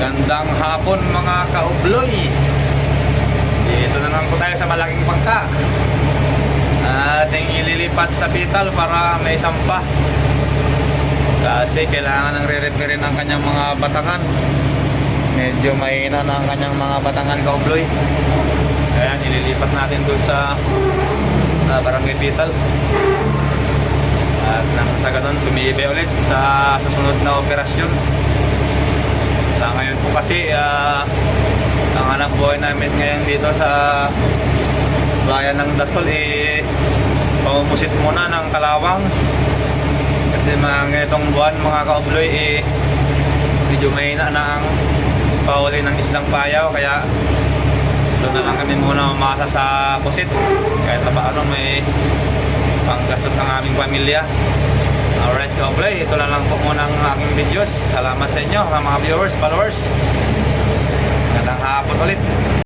Magandang hapon mga kaubloy. Dito na lang po tayo sa malaking bangka. Ating ililipat sa Pital para may sampa. Kasi kailangan ng re-repair ang kanyang mga batangan. Medyo mahina na ang kanyang mga batangan kaubloy. Kaya nililipat natin doon sa Barangay Pital. At nang sa ganun, tumiibe ulit sa susunod na operasyon. Sa ngayon po kasi, ang anak buhay namin ngayon dito sa bayan ng Dasol, pamumusit muna ng kalawang. Kasi mga itong buwan mga kaubloy, medyo mahina na ang pauli ng isdang payaw. Kaya doon na lang kami muna umasa sa pusit. Kahit na paano may panggastos ang aming pamilya. Alright kaubloy, ito na lang po muna ang aking videos. Salamat sa inyo mga viewers, followers.